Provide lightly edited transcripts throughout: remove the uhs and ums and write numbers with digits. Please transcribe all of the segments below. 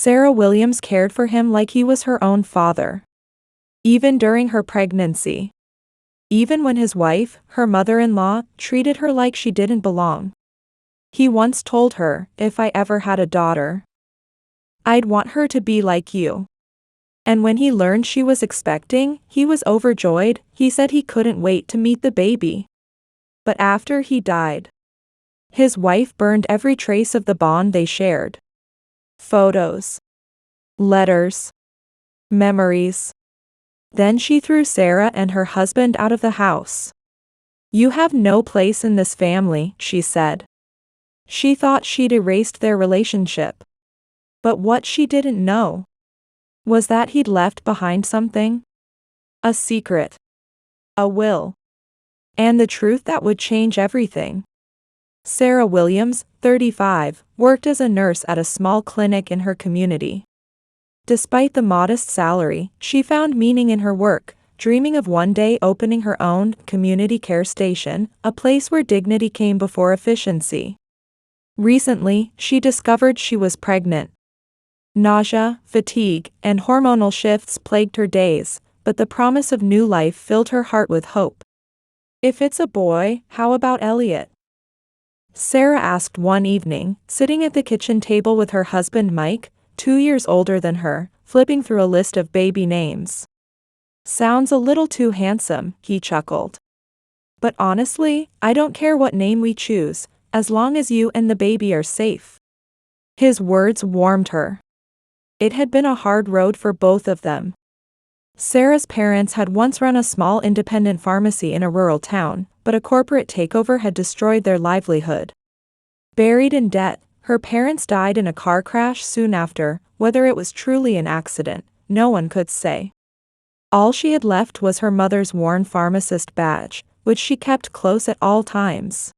Sarah Williams cared for him like he was her own father. Even during her pregnancy. Even when his wife, her mother-in-law, treated her like she didn't belong. He once told her, "If I ever had a daughter, I'd want her to be like you." And when he learned she was expecting, he was overjoyed. He said he couldn't wait to meet the baby. But after he died, his wife burned every trace of the bond they shared. Photos, letters, memories. Then she threw Sarah and her husband out of the house. "You have no place in this family," she said. She thought she'd erased their relationship. But what she didn't know was that he'd left behind something. A secret. A will. And the truth that would change everything. Sarah Williams, 35, worked as a nurse at a small clinic in her community. Despite the modest salary, she found meaning in her work, dreaming of one day opening her own community care station, a place where dignity came before efficiency. Recently, she discovered she was pregnant. Nausea, fatigue, and hormonal shifts plagued her days, but the promise of new life filled her heart with hope. "If it's a boy, how about Elliot?" Sarah asked one evening, sitting at the kitchen table with her husband Mike, 2 years older than her, flipping through a list of baby names. "Sounds a little too handsome," he chuckled. "But honestly, I don't care what name we choose, as long as you and the baby are safe." His words warmed her. It had been a hard road for both of them. Sarah's parents had once run a small independent pharmacy in a rural town, but a corporate takeover had destroyed their livelihood. Buried in debt, her parents died in a car crash soon after. Whether it was truly an accident, no one could say. All she had left was her mother's worn pharmacist badge, which she kept close at all times.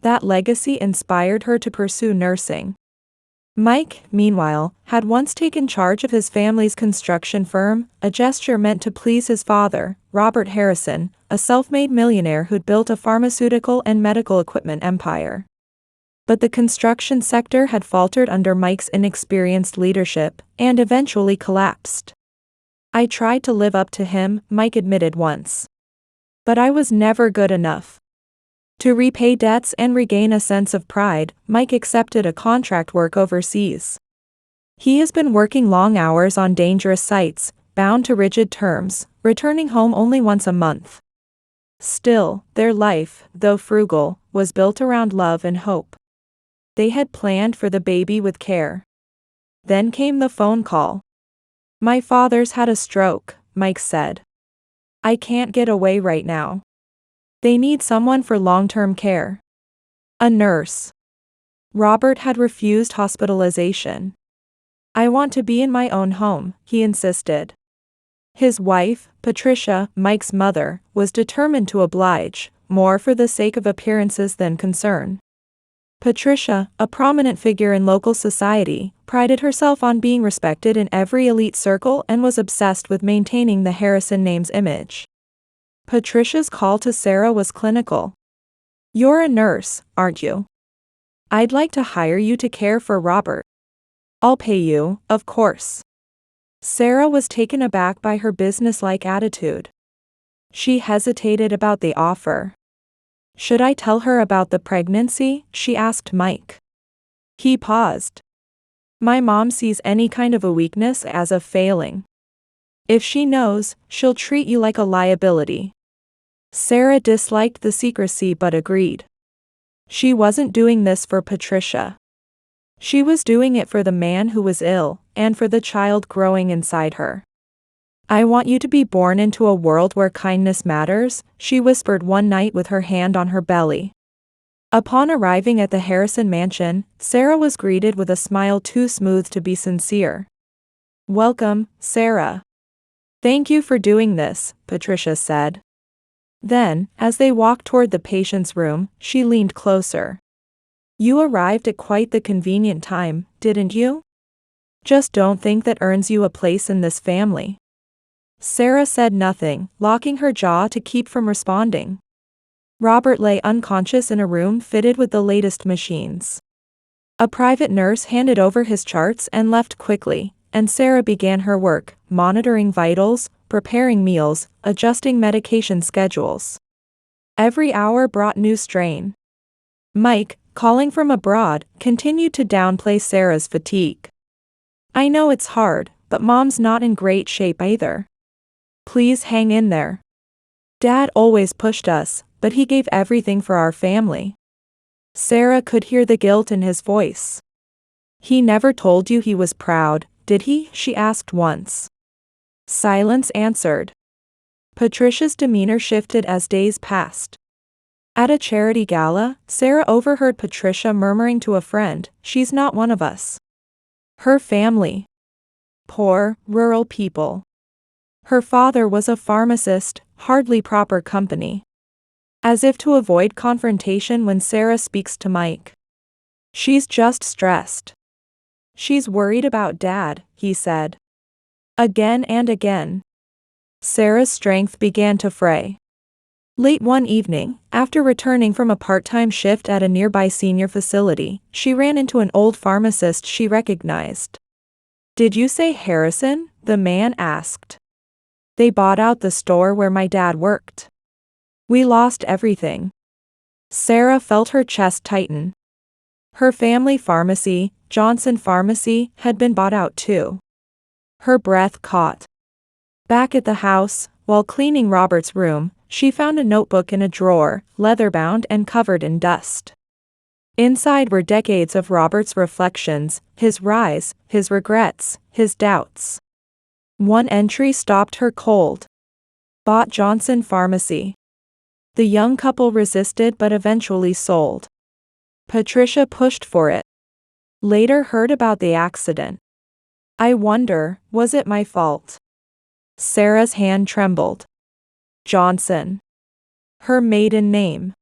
That legacy inspired her to pursue nursing. Mike, meanwhile, had once taken charge of his family's construction firm, a gesture meant to please his father, Robert Harrison, a self-made millionaire who'd built a pharmaceutical and medical equipment empire. But the construction sector had faltered under Mike's inexperienced leadership, and eventually collapsed. "I tried to live up to him," Mike admitted once. "But I was never good enough." To repay debts and regain a sense of pride, Mike accepted a contract work overseas. He has been working long hours on dangerous sites, bound to rigid terms, returning home only once a month. Still, their life, though frugal, was built around love and hope. They had planned for the baby with care. Then came the phone call. "My father's had a stroke," Mike said. "I can't get away right now. They need someone for long-term care." A nurse. Robert had refused hospitalization. "I want to be in my own home," he insisted. His wife, Patricia, Mike's mother, was determined to oblige, more for the sake of appearances than concern. Patricia, a prominent figure in local society, prided herself on being respected in every elite circle and was obsessed with maintaining the Harrison name's image. Patricia's call to Sarah was clinical. "You're a nurse, aren't you? I'd like to hire you to care for Robert. I'll pay you, of course." Sarah was taken aback by her businesslike attitude. She hesitated about the offer. "Should I tell her about the pregnancy?" she asked Mike. He paused. "My mom sees any kind of a weakness as a failing. If she knows, she'll treat you like a liability." Sarah disliked the secrecy but agreed. She wasn't doing this for Patricia. She was doing it for the man who was ill, and for the child growing inside her. "I want you to be born into a world where kindness matters," she whispered one night with her hand on her belly. Upon arriving at the Harrison mansion, Sarah was greeted with a smile too smooth to be sincere. "Welcome, Sarah. Thank you for doing this," Patricia said. Then, as they walked toward the patient's room, she leaned closer. "You arrived at quite the convenient time, didn't you? Just don't think that earns you a place in this family." Sarah said nothing, locking her jaw to keep from responding. Robert lay unconscious in a room fitted with the latest machines. A private nurse handed over his charts and left quickly, and Sarah began her work, monitoring vitals, preparing meals, adjusting medication schedules. Every hour brought new strain. Mike, calling from abroad, continued to downplay Sarah's fatigue. "I know it's hard, but Mom's not in great shape either. Please hang in there. Dad always pushed us, but he gave everything for our family." Sarah could hear the guilt in his voice. "He never told you he was proud, did he?" she asked once. Silence answered. Patricia's demeanor shifted as days passed. At a charity gala, Sarah overheard Patricia murmuring to a friend, "She's not one of us. Her family. Poor, rural people. Her father was a pharmacist, hardly proper company." As if to avoid confrontation when Sarah speaks to Mike. "She's just stressed. She's worried about Dad," he said. Again and again. Sarah's strength began to fray. Late one evening, after returning from a part-time shift at a nearby senior facility, she ran into an old pharmacist she recognized. "Did you say Harrison?" the man asked. "They bought out the store where my dad worked. We lost everything." Sarah felt her chest tighten. Her family pharmacy, Johnson Pharmacy, had been bought out too. Her breath caught. Back at the house, while cleaning Robert's room, she found a notebook in a drawer, leather-bound and covered in dust. Inside were decades of Robert's reflections, his rise, his regrets, his doubts. One entry stopped her cold. "Bought Johnson Pharmacy." The young couple resisted but eventually sold. Patricia pushed for it. Later heard about the accident. "I wonder, was it my fault?" Sarah's hand trembled. Johnson. Her maiden name.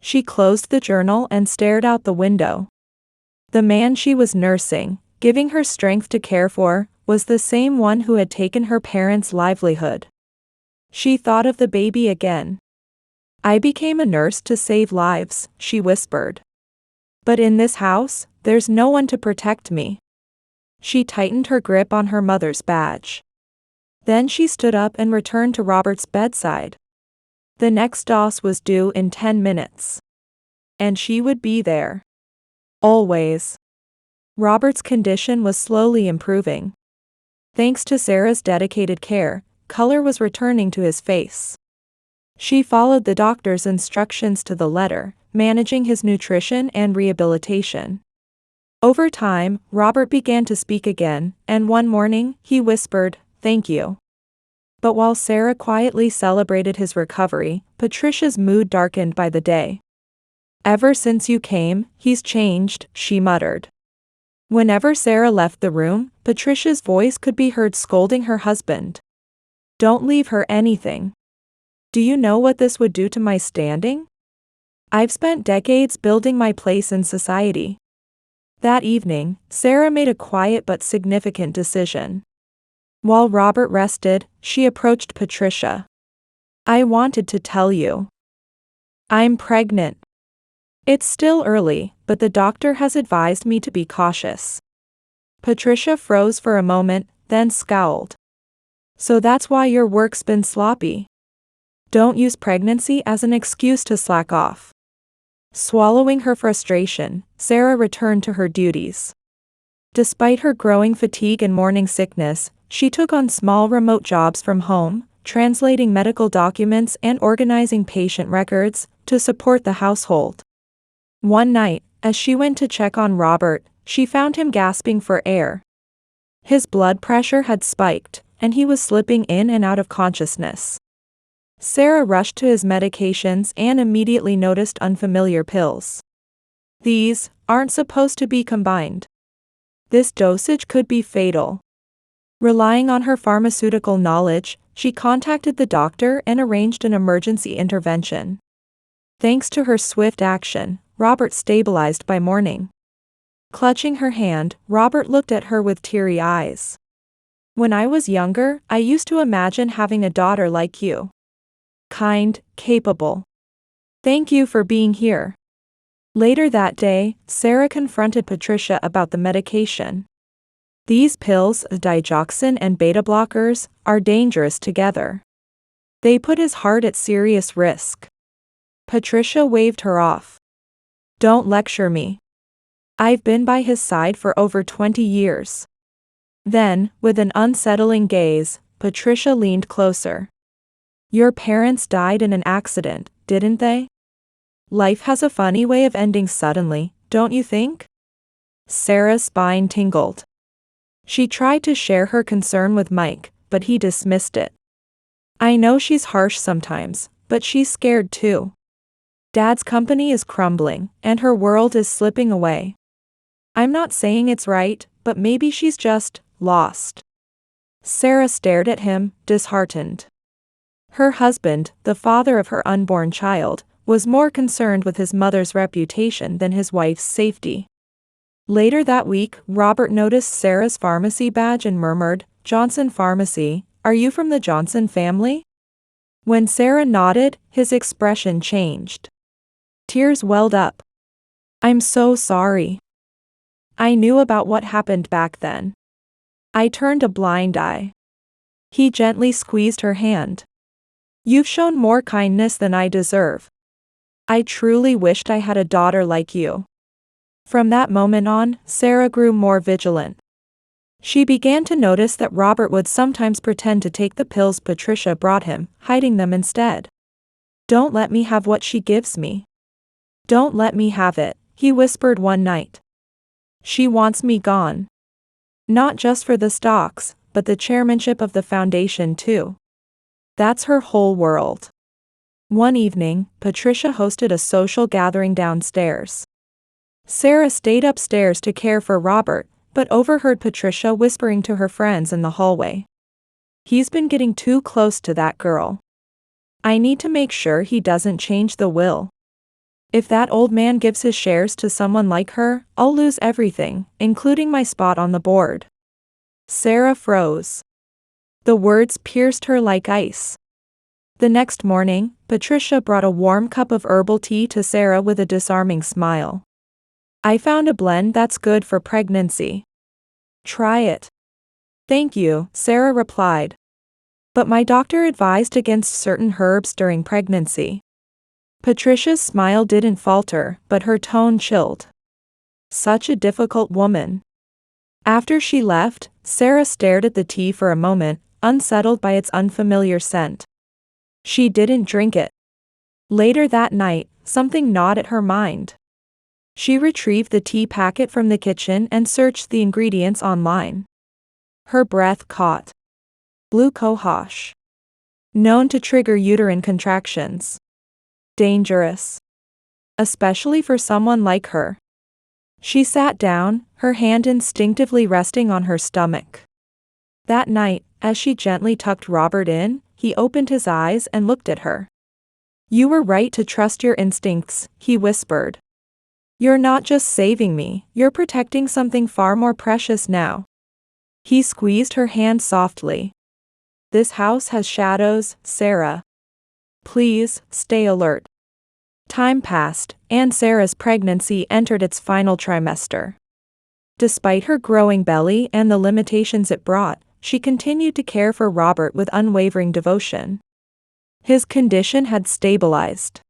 She closed the journal and stared out the window. The man she was nursing, giving her strength to care for, was the same one who had taken her parents' livelihood. She thought of the baby again. "I became a nurse to save lives," she whispered. "But in this house, there's no one to protect me." She tightened her grip on her mother's badge. Then she stood up and returned to Robert's bedside. The next dose was due in 10 minutes. And she would be there. Always. Robert's condition was slowly improving. Thanks to Sarah's dedicated care, color was returning to his face. She followed the doctor's instructions to the letter, managing his nutrition and rehabilitation. Over time, Robert began to speak again, and one morning, he whispered, "Thank you." But while Sarah quietly celebrated his recovery, Patricia's mood darkened by the day. "Ever since you came, he's changed," she muttered. Whenever Sarah left the room, Patricia's voice could be heard scolding her husband. "Don't leave her anything. Do you know what this would do to my standing? I've spent decades building my place in society." That evening, Sarah made a quiet but significant decision. While Robert rested, she approached Patricia. "I wanted to tell you. I'm pregnant. It's still early, but the doctor has advised me to be cautious." Patricia froze for a moment, then scowled. "So that's why your work's been sloppy. Don't use pregnancy as an excuse to slack off." Swallowing her frustration, Sarah returned to her duties. Despite her growing fatigue and morning sickness, she took on small remote jobs from home, translating medical documents and organizing patient records, to support the household. One night, as she went to check on Robert, she found him gasping for air. His blood pressure had spiked, and he was slipping in and out of consciousness. Sarah rushed to his medications and immediately noticed unfamiliar pills. "These aren't supposed to be combined. This dosage could be fatal." Relying on her pharmaceutical knowledge, she contacted the doctor and arranged an emergency intervention. Thanks to her swift action, Robert stabilized by morning. Clutching her hand, Robert looked at her with teary eyes. "When I was younger, I used to imagine having a daughter like you. Kind, capable. Thank you for being here." Later that day, Sarah confronted Patricia about the medication. These pills, digoxin and beta blockers, are dangerous together. They put his heart at serious risk. Patricia waved her off. Don't lecture me. I've been by his side for over 20 years. Then, with an unsettling gaze, Patricia leaned closer. Your parents died in an accident, didn't they? Life has a funny way of ending suddenly, don't you think? Sarah's spine tingled. She tried to share her concern with Mike, but he dismissed it. I know she's harsh sometimes, but she's scared too. Dad's company is crumbling, and her world is slipping away. I'm not saying it's right, but maybe she's just lost. Sarah stared at him, disheartened. Her husband, the father of her unborn child, was more concerned with his mother's reputation than his wife's safety. Later that week, Robert noticed Sarah's pharmacy badge and murmured, Johnson Pharmacy, are you from the Johnson family? When Sarah nodded, his expression changed. Tears welled up. I'm so sorry. I knew about what happened back then. I turned a blind eye. He gently squeezed her hand. You've shown more kindness than I deserve. I truly wished I had a daughter like you. From that moment on, Sarah grew more vigilant. She began to notice that Robert would sometimes pretend to take the pills Patricia brought him, hiding them instead. Don't let me have what she gives me. Don't let me have it, he whispered one night. She wants me gone. Not just for the stocks, but the chairmanship of the foundation too. That's her whole world. One evening, Patricia hosted a social gathering downstairs. Sarah stayed upstairs to care for Robert, but overheard Patricia whispering to her friends in the hallway. He's been getting too close to that girl. I need to make sure he doesn't change the will. If that old man gives his shares to someone like her, I'll lose everything, including my spot on the board. Sarah froze. The words pierced her like ice. The next morning, Patricia brought a warm cup of herbal tea to Sarah with a disarming smile. I found a blend that's good for pregnancy. Try it. Thank you, Sarah replied. But my doctor advised against certain herbs during pregnancy. Patricia's smile didn't falter, but her tone chilled. Such a difficult woman. After she left, Sarah stared at the tea for a moment, unsettled by its unfamiliar scent. She didn't drink it. Later that night, something gnawed at her mind. She retrieved the tea packet from the kitchen and searched the ingredients online. Her breath caught. Blue cohosh. Known to trigger uterine contractions. Dangerous. Especially for someone like her. She sat down, her hand instinctively resting on her stomach. That night, as she gently tucked Robert in, he opened his eyes and looked at her. You were right to trust your instincts, he whispered. You're not just saving me, you're protecting something far more precious now. He squeezed her hand softly. This house has shadows, Sarah. Please, stay alert. Time passed, and Sarah's pregnancy entered its final trimester. Despite her growing belly and the limitations it brought, she continued to care for Robert with unwavering devotion. His condition had stabilized.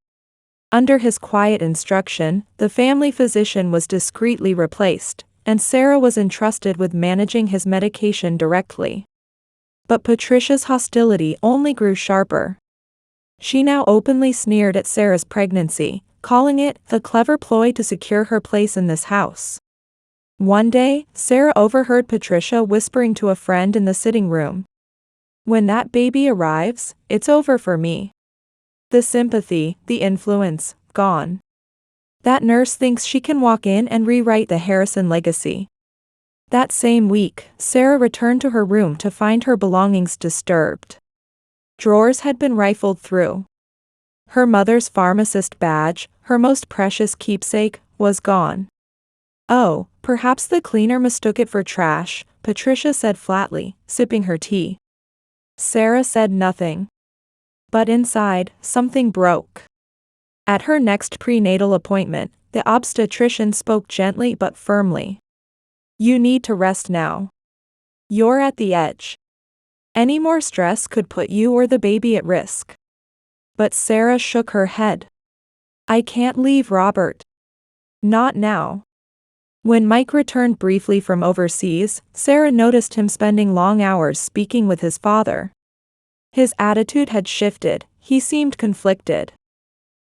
Under his quiet instruction, the family physician was discreetly replaced, and Sarah was entrusted with managing his medication directly. But Patricia's hostility only grew sharper. She now openly sneered at Sarah's pregnancy, calling it a clever ploy to secure her place in this house. One day, Sarah overheard Patricia whispering to a friend in the sitting room. When that baby arrives, it's over for me. The sympathy, the influence, gone. That nurse thinks she can walk in and rewrite the Harrison legacy. That same week, Sarah returned to her room to find her belongings disturbed. Drawers had been rifled through. Her mother's pharmacist badge, her most precious keepsake, was gone. Oh, perhaps the cleaner mistook it for trash, Patricia said flatly, sipping her tea. Sarah said nothing. But inside, something broke. At her next prenatal appointment, The obstetrician spoke gently but firmly. You need to rest now. You're at the edge. Any more stress could put you or the baby at risk. But Sarah shook her head. I can't leave Robert. Not now. When Mike returned briefly from overseas, Sarah noticed him spending long hours speaking with his father. His attitude had shifted, he seemed conflicted.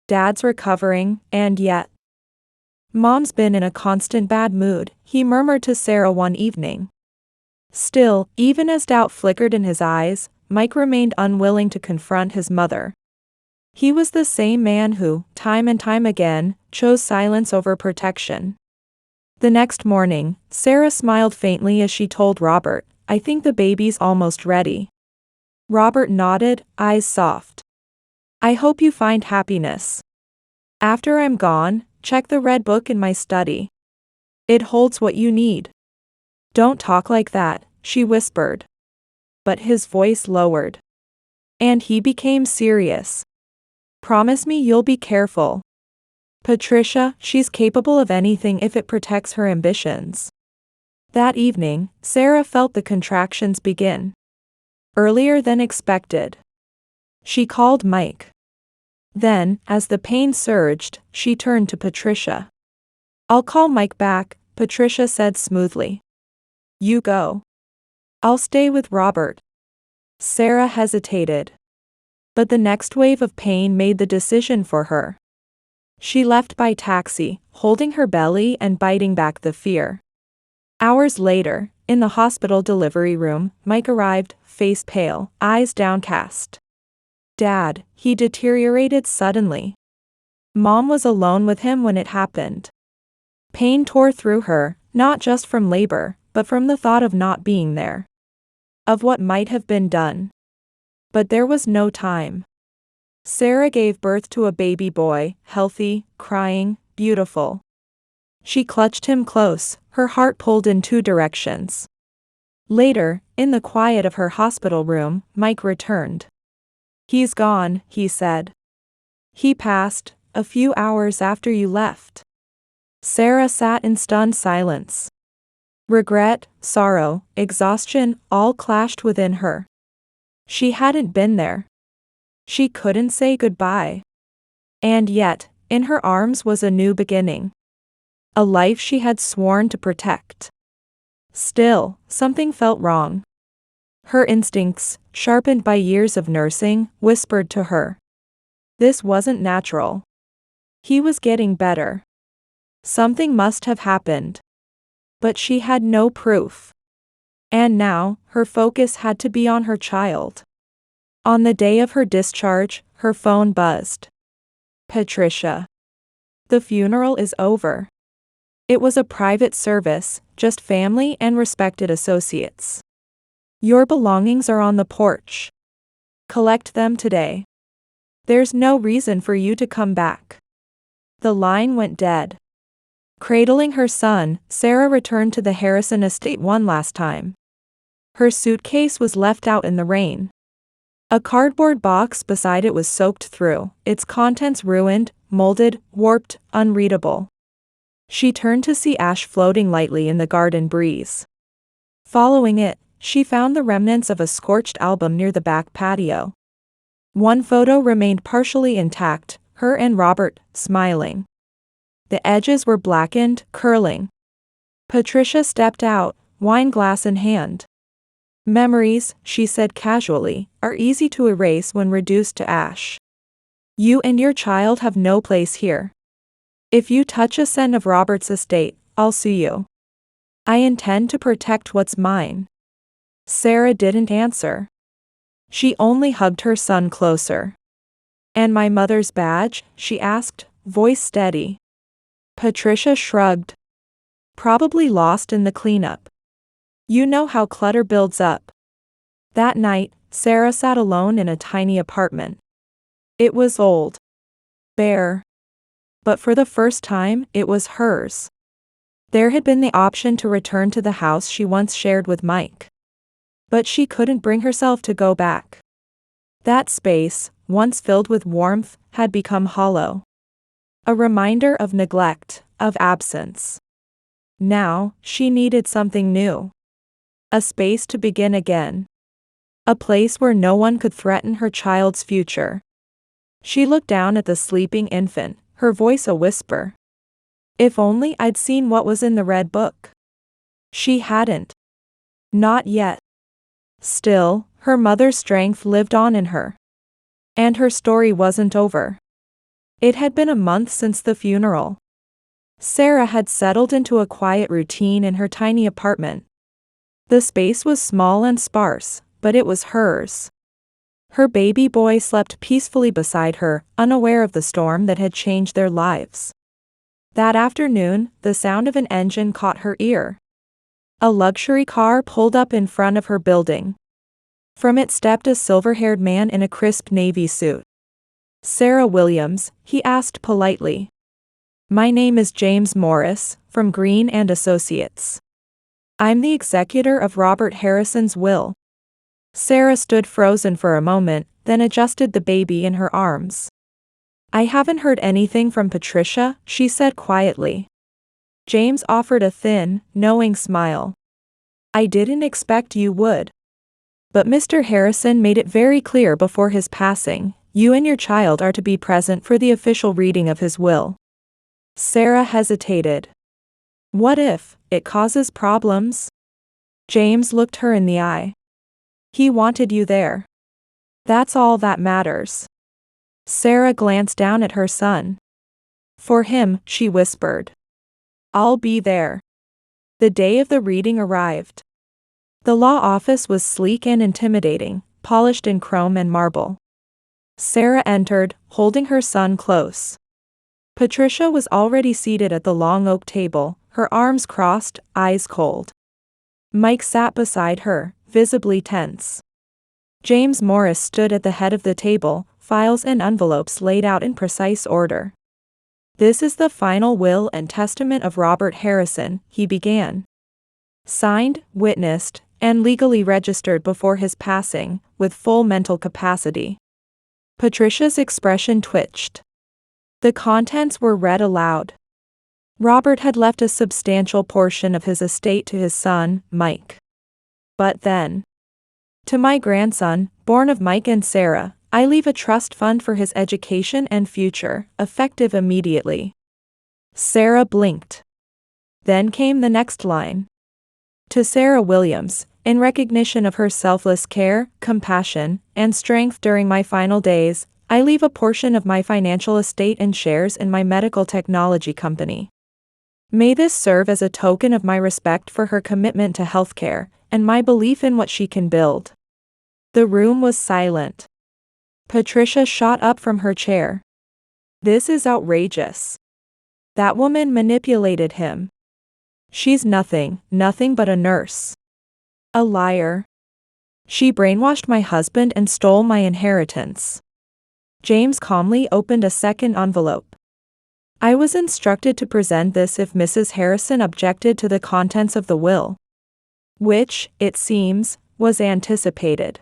Dad's recovering, and yet. Mom's been in a constant bad mood, he murmured to Sarah one evening. Still, even as doubt flickered in his eyes, Mike remained unwilling to confront his mother. He was the same man who, time and time again, chose silence over protection. The next morning, Sarah smiled faintly as she told Robert, I think the baby's almost ready. Robert nodded, eyes soft. I hope you find happiness. After I'm gone, check the red book in my study. It holds what you need. Don't talk like that, she whispered. But his voice lowered. And he became serious. Promise me you'll be careful. Patricia, she's capable of anything if it protects her ambitions. That evening, Sarah felt the contractions begin. Earlier than expected. She called Mike. Then, as the pain surged, she turned to Patricia. I'll call Mike back, Patricia said smoothly. You go. I'll stay with Robert. Sarah hesitated. But the next wave of pain made the decision for her. She left by taxi, holding her belly and biting back the fear. Hours later, in the hospital delivery room, Mike arrived, face pale, eyes downcast. Dad, he deteriorated suddenly. Mom was alone with him when it happened. Pain tore through her, not just from labor, but from the thought of not being there. Of what might have been done. But there was no time. Sarah gave birth to a baby boy, healthy, crying, beautiful. She clutched him close, her heart pulled in two directions. Later, in the quiet of her hospital room, Mike returned. He's gone, he said. He passed, a few hours after you left. Sarah sat in stunned silence. Regret, sorrow, exhaustion, all clashed within her. She hadn't been there. She couldn't say goodbye. And yet, in her arms was a new beginning. A life she had sworn to protect. Still, something felt wrong. Her instincts, sharpened by years of nursing, whispered to her. This wasn't natural. He was getting better. Something must have happened. But she had no proof. And now, her focus had to be on her child. On the day of her discharge, her phone buzzed. Patricia. The funeral is over. It was a private service, just family and respected associates. Your belongings are on the porch. Collect them today. There's no reason for you to come back. The line went dead. Cradling her son, Sarah returned to the Harrison estate one last time. Her suitcase was left out in the rain. A cardboard box beside it was soaked through, its contents ruined, molded, warped, unreadable. She turned to see ash floating lightly in the garden breeze. Following it, she found the remnants of a scorched album near the back patio. One photo remained partially intact, her and Robert, smiling. The edges were blackened, curling. Patricia stepped out, wine glass in hand. Memories, she said casually, are easy to erase when reduced to ash. You and your child have no place here. If you touch a cent of Robert's estate, I'll sue you. I intend to protect what's mine. Sarah didn't answer. She only hugged her son closer. And my mother's badge? She asked, voice steady. Patricia shrugged. Probably lost in the cleanup. You know how clutter builds up. That night, Sarah sat alone in a tiny apartment. It was old. Bare. But for the first time, it was hers. There had been the option to return to the house she once shared with Mike. But she couldn't bring herself to go back. That space, once filled with warmth, had become hollow. A reminder of neglect, of absence. Now, she needed something new. A space to begin again. A place where no one could threaten her child's future. She looked down at the sleeping infant, her voice a whisper. If only I'd seen what was in the red book. She hadn't. Not yet. Still, her mother's strength lived on in her. And her story wasn't over. It had been a month since the funeral. Sarah had settled into a quiet routine in her tiny apartment. The space was small and sparse, but it was hers. Her baby boy slept peacefully beside her, unaware of the storm that had changed their lives. That afternoon, the sound of an engine caught her ear. A luxury car pulled up in front of her building. From it stepped a silver-haired man in a crisp navy suit. "Sarah Williams," he asked politely. "My name is James Morris, from Green & Associates. I'm the executor of Robert Harrison's will." Sarah stood frozen for a moment, then adjusted the baby in her arms. "I haven't heard anything from Patricia," she said quietly. James offered a thin, knowing smile. "I didn't expect you would. But Mr. Harrison made it very clear before his passing, you and your child are to be present for the official reading of his will." Sarah hesitated. "What if it causes problems?" James looked her in the eye. "He wanted you there. That's all that matters." Sarah glanced down at her son. "For him," she whispered. "I'll be there." The day of the reading arrived. The law office was sleek and intimidating, polished in chrome and marble. Sarah entered, holding her son close. Patricia was already seated at the long oak table, her arms crossed, eyes cold. Mike sat beside her, visibly tense. James Morris stood at the head of the table, files and envelopes laid out in precise order. "This is the final will and testament of Robert Harrison," he began. "Signed, witnessed, and legally registered before his passing, with full mental capacity." Patricia's expression twitched. The contents were read aloud. Robert had left a substantial portion of his estate to his son, Mike. But then, "To my grandson, born of Mike and Sarah, I leave a trust fund for his education and future, effective immediately." Sarah blinked. Then came the next line. "To Sarah Williams, in recognition of her selfless care, compassion, and strength during my final days, I leave a portion of my financial estate and shares in my medical technology company. May this serve as a token of my respect for her commitment to healthcare, and my belief in what she can build." The room was silent. Patricia shot up from her chair. "This is outrageous. That woman manipulated him. She's nothing but a nurse. A liar. She brainwashed my husband and stole my inheritance." James calmly opened a second envelope. "I was instructed to present this if Mrs. Harrison objected to the contents of the will." Which, it seems, was anticipated.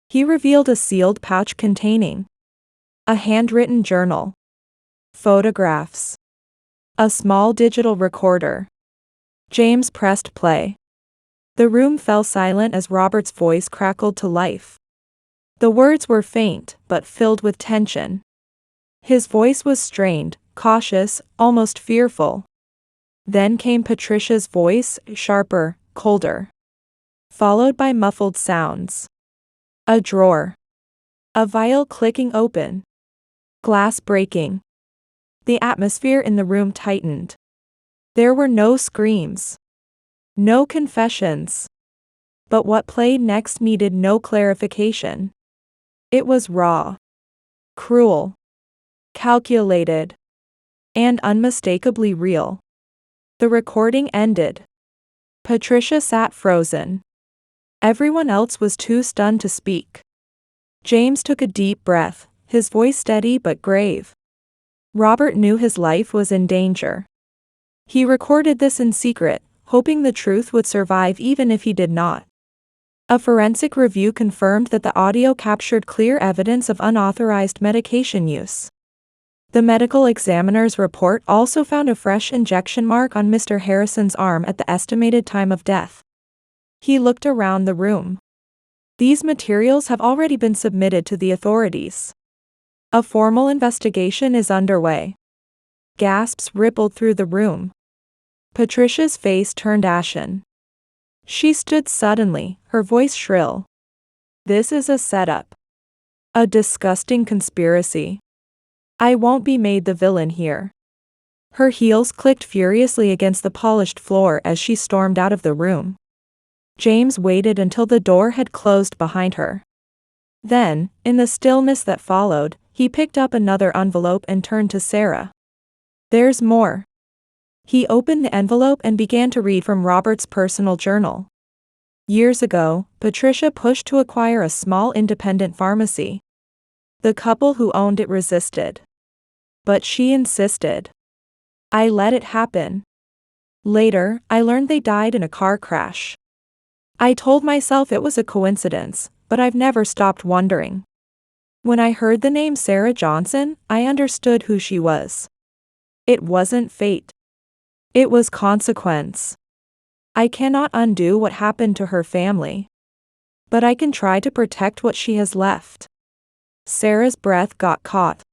He revealed a sealed pouch containing a handwritten journal, photographs, a small digital recorder. James pressed play. The room fell silent as Robert's voice crackled to life. The words were faint, but filled with tension. His voice was strained, cautious, almost fearful. Then came Patricia's voice, sharper, colder. Followed by muffled sounds. A drawer. A vial clicking open. Glass breaking. The atmosphere in the room tightened. There were no screams. No confessions. But what played next needed no clarification. It was raw. Cruel. Calculated. And unmistakably real. The recording ended. Patricia sat frozen. Everyone else was too stunned to speak. James took a deep breath, his voice steady but grave. Robert knew his life was in danger. He recorded this in secret, hoping the truth would survive even if he did not. A forensic review confirmed that the audio captured clear evidence of unauthorized medication use. The medical examiner's report also found a fresh injection mark on Mr. Harrison's arm at the estimated time of death. He looked around the room. These materials have already been submitted to the authorities. A formal investigation is underway. Gasps rippled through the room. Patricia's face turned ashen. She stood suddenly, her voice shrill. This is a setup. A disgusting conspiracy. I won't be made the villain here. Her heels clicked furiously against the polished floor as she stormed out of the room. James waited until the door had closed behind her. Then, in the stillness that followed, he picked up another envelope and turned to Sarah. There's more. He opened the envelope and began to read from Robert's personal journal. Years ago, Patricia pushed to acquire a small independent pharmacy. The couple who owned it resisted. But she insisted. I let it happen. Later, I learned they died in a car crash. I told myself it was a coincidence, but I've never stopped wondering. When I heard the name Sarah Johnson, I understood who she was. It wasn't fate. It was consequence. I cannot undo what happened to her family. But I can try to protect what she has left. Sarah's breath got caught.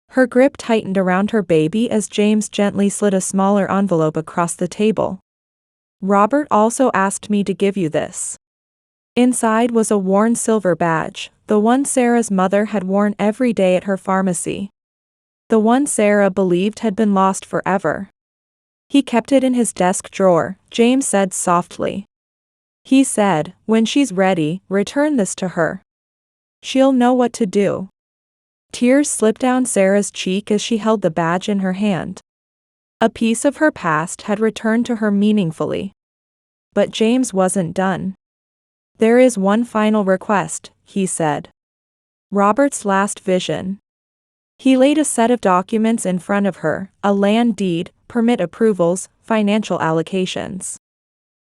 Her grip tightened around her baby as James gently slid a smaller envelope across the table. Robert also asked me to give you this. Inside was a worn silver badge, the one Sarah's mother had worn every day at her pharmacy. The one Sarah believed had been lost forever. He kept it in his desk drawer, James said softly. He said, when she's ready, return this to her. She'll know what to do. Tears slipped down Sarah's cheek as she held the badge in her hand. A piece of her past had returned to her meaningfully. But James wasn't done. There is one final request, he said. Robert's last vision. He laid a set of documents in front of her, a land deed, permit approvals, financial allocations.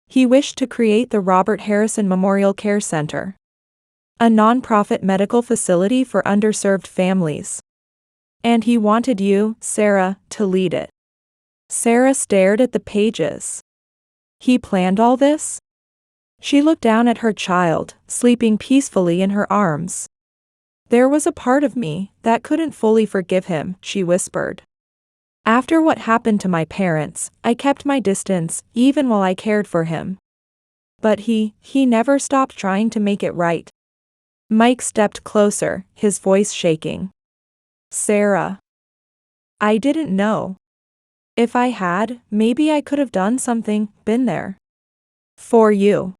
He wished to create the Robert Harrison Memorial Care Center, a non-profit medical facility for underserved families. And he wanted you, Sarah, to lead it. Sarah stared at the pages. He planned all this? She looked down at her child, sleeping peacefully in her arms. There was a part of me that couldn't fully forgive him, she whispered. After what happened to my parents, I kept my distance, even while I cared for him. But he never stopped trying to make it right. Mike stepped closer, his voice shaking. Sarah. I didn't know. If I had, maybe I could have done something, been there. For you.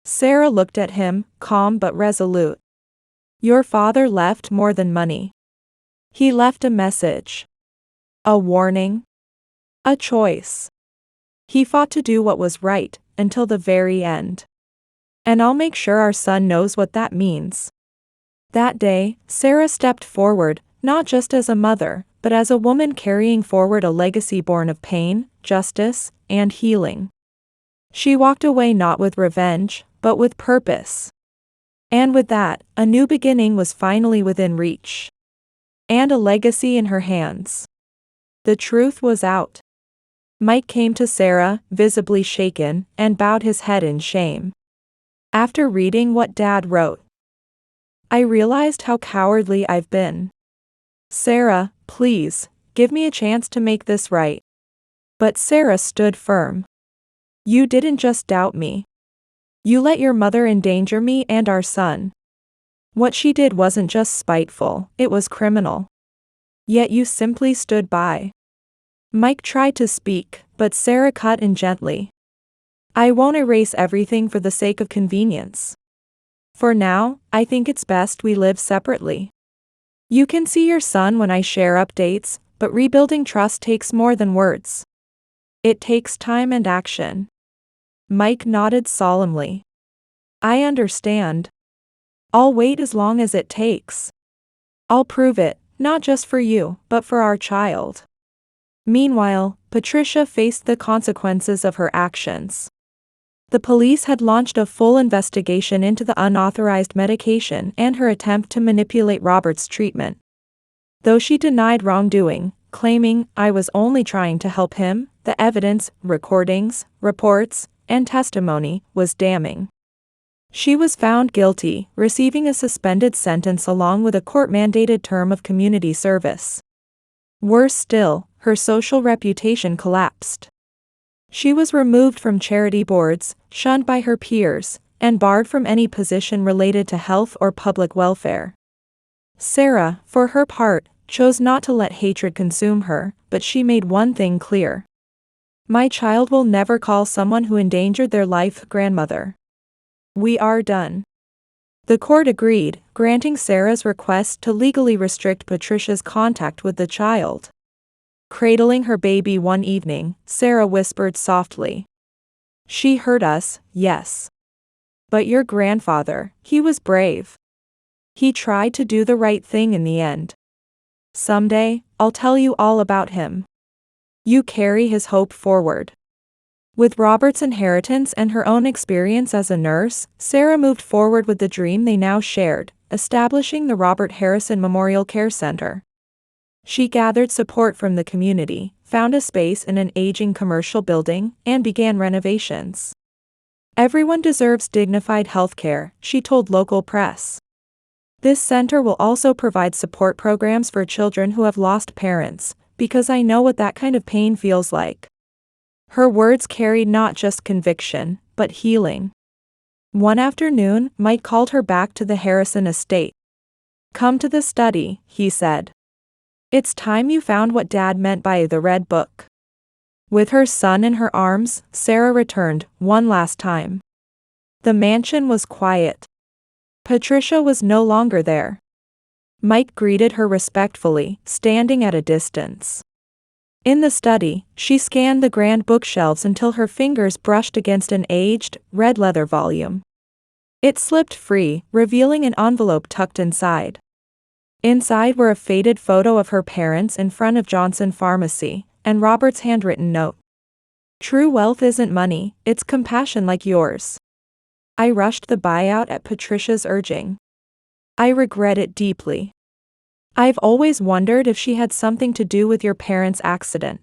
Sarah looked at him, calm but resolute. Your father left more than money. He left a message. A warning. A choice. He fought to do what was right, until the very end. And I'll make sure our son knows what that means. That day, Sarah stepped forward, not just as a mother, but as a woman carrying forward a legacy born of pain, justice, and healing. She walked away not with revenge, but with purpose. And with that, a new beginning was finally within reach. And a legacy in her hands. The truth was out. Mike came to Sarah, visibly shaken, and bowed his head in shame. After reading what Dad wrote, I realized how cowardly I've been. Sarah, please, give me a chance to make this right. But Sarah stood firm. You didn't just doubt me. You let your mother endanger me and our son. What she did wasn't just spiteful, it was criminal. Yet you simply stood by. Mike tried to speak, but Sarah cut in gently. I won't erase everything for the sake of convenience. For now, I think it's best we live separately. You can see your son when I share updates, but rebuilding trust takes more than words. It takes time and action. Mike nodded solemnly. I understand. I'll wait as long as it takes. I'll prove it, not just for you, but for our child. Meanwhile, Patricia faced the consequences of her actions. The police had launched a full investigation into the unauthorized medication and her attempt to manipulate Robert's treatment. Though she denied wrongdoing, claiming, "I was only trying to help him," the evidence, recordings, reports, and testimony was damning. She was found guilty, receiving a suspended sentence along with a court-mandated term of community service. Worse still, her social reputation collapsed. She was removed from charity boards, shunned by her peers, and barred from any position related to health or public welfare. Sarah, for her part, chose not to let hatred consume her, but she made one thing clear. "My child will never call someone who endangered their life grandmother. We are done." The court agreed, granting Sarah's request to legally restrict Patricia's contact with the child. Cradling her baby one evening, Sarah whispered softly, "She hurt us, yes. But your grandfather, he was brave. He tried to do the right thing in the end. Someday, I'll tell you all about him. You carry his hope forward." With Robert's inheritance and her own experience as a nurse, Sarah moved forward with the dream they now shared, establishing the Robert Harrison Memorial Care Center. She gathered support from the community, found a space in an aging commercial building, and began renovations. "Everyone deserves dignified health care," she told local press. "This center will also provide support programs for children who have lost parents, because I know what that kind of pain feels like." Her words carried not just conviction, but healing. One afternoon, Mike called her back to the Harrison estate. "Come to the study," he said. "It's time you found what Dad meant by the Red Book." With her son in her arms, Sarah returned, one last time. The mansion was quiet. Patricia was no longer there. Mike greeted her respectfully, standing at a distance. In the study, she scanned the grand bookshelves until her fingers brushed against an aged, red leather volume. It slipped free, revealing an envelope tucked inside. Inside were a faded photo of her parents in front of Johnson Pharmacy, and Robert's handwritten note. "True wealth isn't money, it's compassion like yours. I rushed the buyout at Patricia's urging. I regret it deeply. I've always wondered if she had something to do with your parents' accident.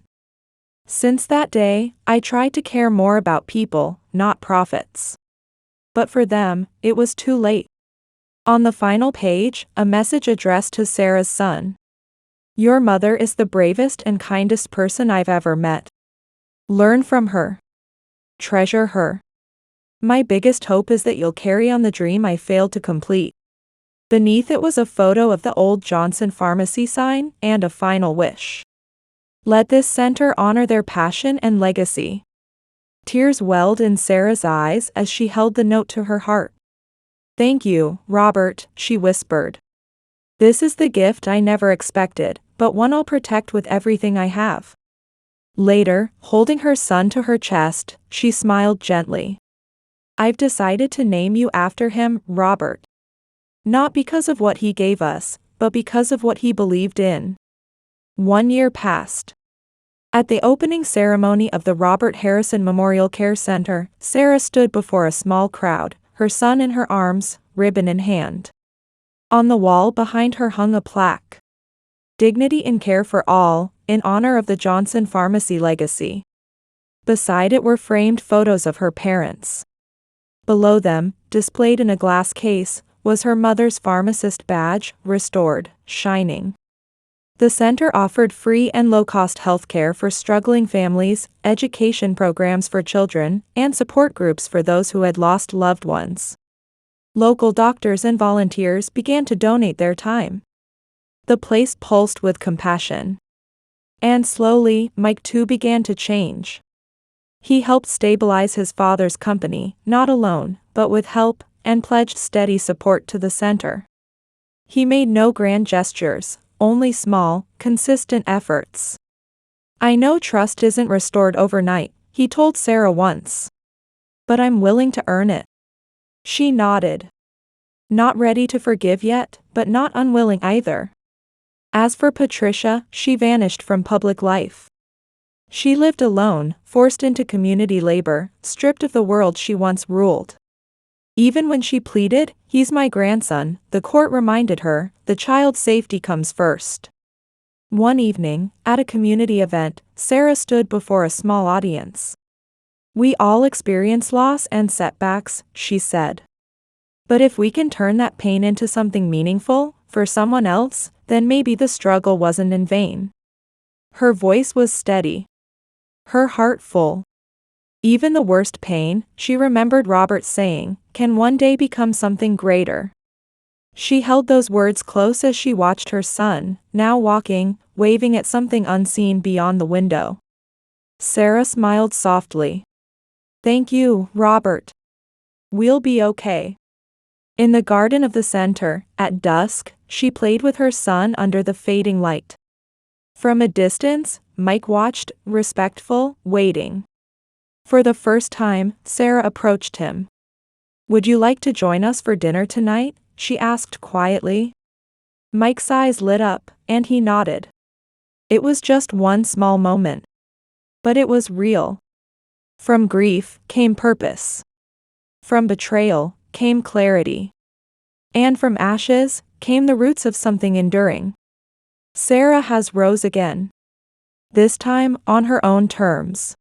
Since that day, I tried to care more about people, not profits. But for them, it was too late." On the final page, a message addressed to Sarah's son. "Your mother is the bravest and kindest person I've ever met. Learn from her. Treasure her. My biggest hope is that you'll carry on the dream I failed to complete." Beneath it was a photo of the old Johnson Pharmacy sign and a final wish. "Let this center honor their passion and legacy." Tears welled in Sarah's eyes as she held the note to her heart. "Thank you, Robert," she whispered. "This is the gift I never expected, but one I'll protect with everything I have." Later, holding her son to her chest, she smiled gently. "I've decided to name you after him, Robert. Not because of what he gave us, but because of what he believed in." 1 year passed. At the opening ceremony of the Robert Harrison Memorial Care Center, Sarah stood before a small crowd, her son in her arms, ribbon in hand. On the wall behind her hung a plaque. "Dignity in care for all, in honor of the Johnson Pharmacy legacy." Beside it were framed photos of her parents. Below them, displayed in a glass case, was her mother's pharmacist badge, restored, shining. The center offered free and low-cost healthcare for struggling families, education programs for children, and support groups for those who had lost loved ones. Local doctors and volunteers began to donate their time. The place pulsed with compassion. And slowly, Mike too began to change. He helped stabilize his father's company, not alone, but with help, and pledged steady support to the center. He made no grand gestures, only small, consistent efforts. "I know trust isn't restored overnight," he told Sarah once. "But I'm willing to earn it." She nodded. Not ready to forgive yet, but not unwilling either. As for Patricia, she vanished from public life. She lived alone, forced into community labor, stripped of the world she once ruled. Even when she pleaded, "He's my grandson," the court reminded her, the child's safety comes first. One evening, at a community event, Sarah stood before a small audience. "We all experience loss and setbacks," she said. "But if we can turn that pain into something meaningful, for someone else, then maybe the struggle wasn't in vain." Her voice was steady, her heart full. Even the worst pain, she remembered Robert saying, can one day become something greater. She held those words close as she watched her son, now walking, waving at something unseen beyond the window. Sarah smiled softly. "Thank you, Robert. We'll be okay." In the garden of the center, at dusk, she played with her son under the fading light. From a distance, Mike watched, respectful, waiting. For the first time, Sarah approached him. "Would you like to join us for dinner tonight?" she asked quietly. Mike's eyes lit up, and he nodded. It was just one small moment. But it was real. From grief came purpose. From betrayal came clarity. And from ashes came the roots of something enduring. Sarah has rose again. This time on her own terms.